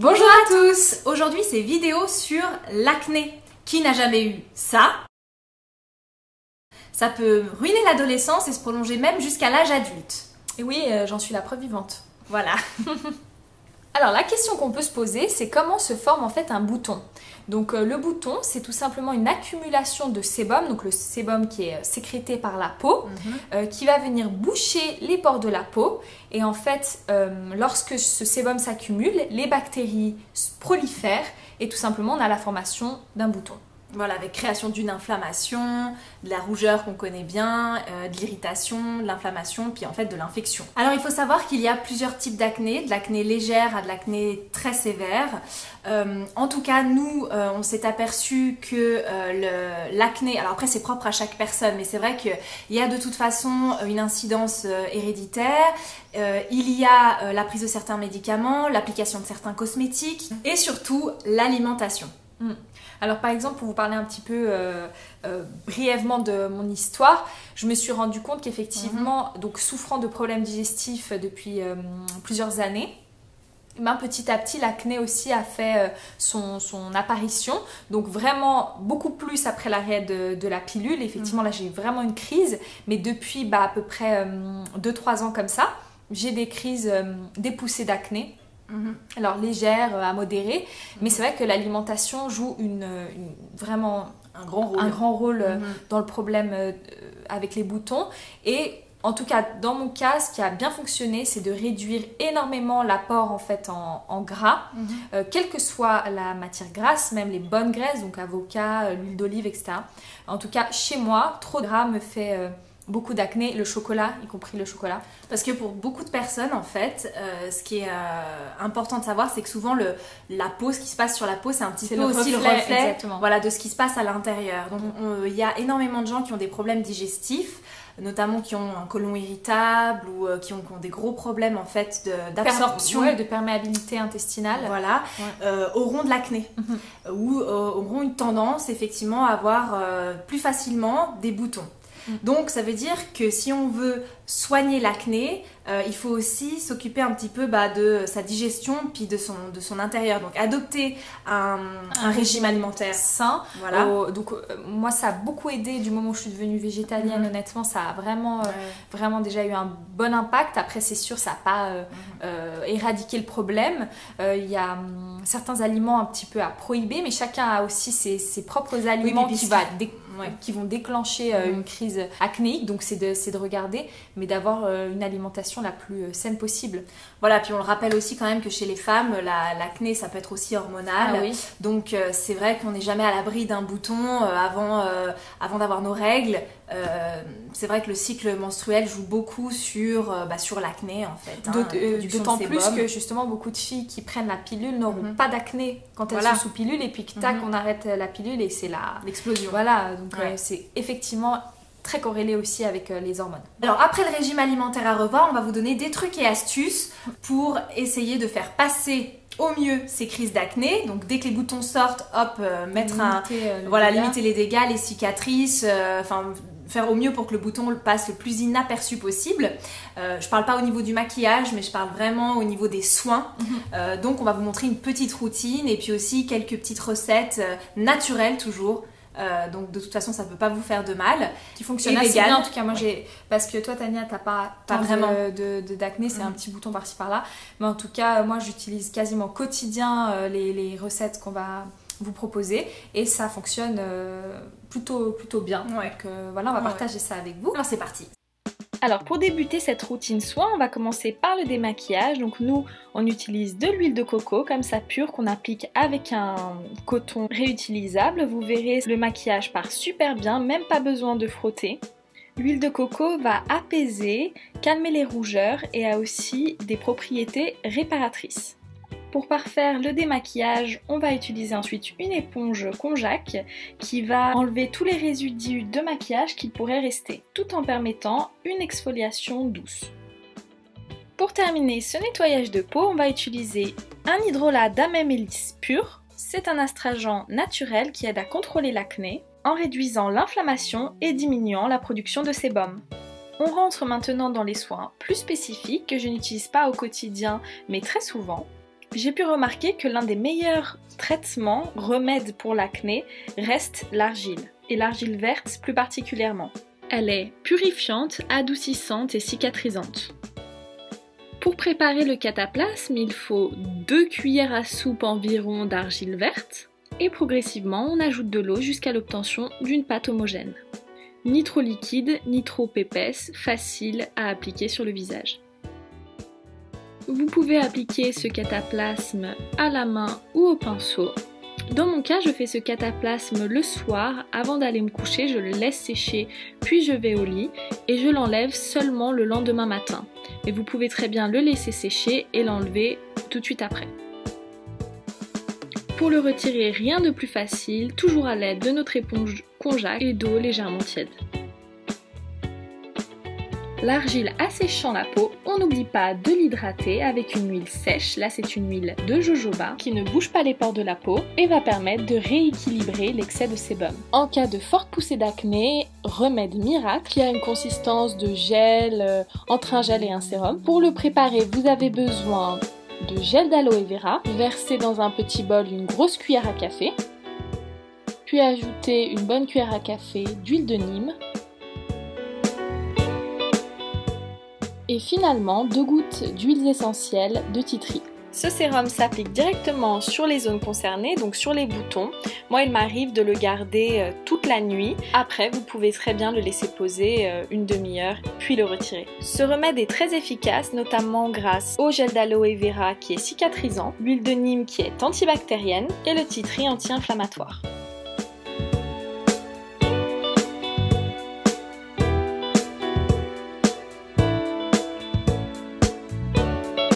Bonjour à tous! Aujourd'hui c'est vidéo sur l'acné. Qui n'a jamais eu ça? Ça peut ruiner l'adolescence et se prolonger même jusqu'à l'âge adulte. Et oui, j'en suis la preuve vivante. Voilà. Alors la question qu'on peut se poser, c'est comment se forme en fait un bouton. Donc le bouton, c'est tout simplement une accumulation de sébum, donc le sébum qui est sécrété par la peau, qui va venir boucher les pores de la peau. Et en fait, lorsque ce sébum s'accumule, les bactéries prolifèrent et tout simplement on a la formation d'un bouton. Voilà, avec création d'une inflammation, de la rougeur qu'on connaît bien, de l'irritation, de l'inflammation, puis en fait de l'infection. Alors il faut savoir qu'il y a plusieurs types d'acné, de l'acné légère à de l'acné très sévère. En tout cas, nous, on s'est aperçu que l'acné, alors après c'est propre à chaque personne, mais c'est vrai qu'il y a de toute façon une incidence héréditaire, il y a la prise de certains médicaments, l'application de certains cosmétiques et surtout l'alimentation. Alors par exemple, pour vous parler un petit peu brièvement de mon histoire, je me suis rendu compte qu'effectivement, donc souffrant de problèmes digestifs depuis plusieurs années, ben, petit à petit l'acné aussi a fait son apparition, donc vraiment beaucoup plus après l'arrêt de la pilule. Effectivement là j'ai eu vraiment une crise, mais depuis à peu près 2-3 ans comme ça, j'ai des crises, des poussées d'acné. Alors légère à modérée, mais c'est vrai que l'alimentation joue vraiment un grand rôle dans le problème avec les boutons. Et en tout cas dans mon cas, ce qui a bien fonctionné, c'est de réduire énormément l'apport en fait en gras, quelle que soit la matière grasse, même les bonnes graisses, donc avocat, l'huile d'olive, etc. En tout cas chez moi, trop de gras me fait beaucoup d'acné, le chocolat, y compris le chocolat. Parce que pour beaucoup de personnes, en fait, ce qui est important de savoir, c'est que souvent la peau, ce qui se passe sur la peau, c'est un petit peu aussi le reflet voilà, de ce qui se passe à l'intérieur. Donc il y a énormément de gens qui ont des problèmes digestifs, notamment qui ont un côlon irritable ou qui ont des gros problèmes en fait d'absorption, de perméabilité intestinale, voilà, auront de l'acné ou auront une tendance effectivement à avoir plus facilement des boutons. Donc ça veut dire que si on veut soigner l'acné, il faut aussi s'occuper un petit peu de sa digestion puis de son intérieur. Donc adopter un régime alimentaire sain. Voilà. Donc moi ça a beaucoup aidé du moment où je suis devenue végétalienne. Honnêtement ça a vraiment déjà eu un bon impact. Après c'est sûr ça n'a pas éradiqué le problème. Il y a certains aliments un petit peu à prohiber, mais chacun a aussi ses propres aliments qui vont déclencher une crise acnéique. Donc c'est de regarder, mais d'avoir une alimentation la plus saine possible. Voilà, puis on le rappelle aussi quand même que chez les femmes, l'acné ça peut être aussi hormonal. Ah oui. Donc c'est vrai qu'on n'est jamais à l'abri d'un bouton avant d'avoir nos règles. C'est vrai que le cycle menstruel joue beaucoup sur l'acné en fait. D'autant plus que justement beaucoup de filles qui prennent la pilule n'auront pas d'acné quand elles sont sous pilule, et puis tac on arrête la pilule et c'est l'explosion. Voilà, donc c'est effectivement très corrélé aussi avec les hormones. Alors après le régime alimentaire à revoir, on va vous donner des trucs et astuces pour essayer de faire passer au mieux ces crises d'acné. Donc dès que les boutons sortent, hop, limiter les dégâts, les cicatrices, faire au mieux pour que le bouton passe le plus inaperçu possible. Je parle pas au niveau du maquillage, mais je parle vraiment au niveau des soins. Donc on va vous montrer une petite routine et puis aussi quelques petites recettes naturelles toujours. Donc de toute façon ça peut pas vous faire de mal, qui fonctionne assez bien. En tout cas moi parce que toi Tania t'as pas vraiment d'acné, c'est un petit bouton par-ci par-là, mais en tout cas moi j'utilise quasiment quotidien les recettes qu'on va vous proposer et ça fonctionne plutôt bien. Donc voilà, on va partager ça avec vous. Alors c'est parti. Alors pour débuter cette routine soin, on va commencer par le démaquillage. Donc nous, on utilise de l'huile de coco comme ça pure qu'on applique avec un coton réutilisable. Vous verrez, le maquillage part super bien, même pas besoin de frotter. L'huile de coco va apaiser, calmer les rougeurs et a aussi des propriétés réparatrices. Pour parfaire le démaquillage, on va utiliser ensuite une éponge konjac qui va enlever tous les résidus de maquillage qui pourraient rester, tout en permettant une exfoliation douce. Pour terminer ce nettoyage de peau, on va utiliser un hydrolat d'Amémélis pur. C'est un astringent naturel qui aide à contrôler l'acné en réduisant l'inflammation et diminuant la production de sébum. On rentre maintenant dans les soins plus spécifiques que je n'utilise pas au quotidien mais très souvent. J'ai pu remarquer que l'un des meilleurs traitements, remèdes pour l'acné, reste l'argile, et l'argile verte plus particulièrement. Elle est purifiante, adoucissante et cicatrisante. Pour préparer le cataplasme, il faut 2 cuillères à soupe environ d'argile verte, et progressivement on ajoute de l'eau jusqu'à l'obtention d'une pâte homogène. Ni trop liquide, ni trop épaisse, facile à appliquer sur le visage. Vous pouvez appliquer ce cataplasme à la main ou au pinceau. Dans mon cas, je fais ce cataplasme le soir, avant d'aller me coucher, je le laisse sécher, puis je vais au lit et je l'enlève seulement le lendemain matin. Mais vous pouvez très bien le laisser sécher et l'enlever tout de suite après. Pour le retirer, rien de plus facile, toujours à l'aide de notre éponge konjac et d'eau légèrement tiède. L'argile asséchant la peau, on n'oublie pas de l'hydrater avec une huile sèche, là c'est une huile de jojoba qui ne bouge pas les pores de la peau et va permettre de rééquilibrer l'excès de sébum. En cas de forte poussée d'acné, remède miracle qui a une consistance de gel, entre un gel et un sérum. Pour le préparer, vous avez besoin de gel d'aloe vera, versez dans un petit bol une grosse cuillère à café, puis ajoutez une bonne cuillère à café d'huile de Nîmes, et finalement 2 gouttes d'huiles essentielles de tea tree. Ce sérum s'applique directement sur les zones concernées, donc sur les boutons. Moi, il m'arrive de le garder toute la nuit. Après, vous pouvez très bien le laisser poser une demi-heure, puis le retirer. Ce remède est très efficace, notamment grâce au gel d'aloe vera qui est cicatrisant, l'huile de Nîmes qui est antibactérienne et le tea tree anti-inflammatoire.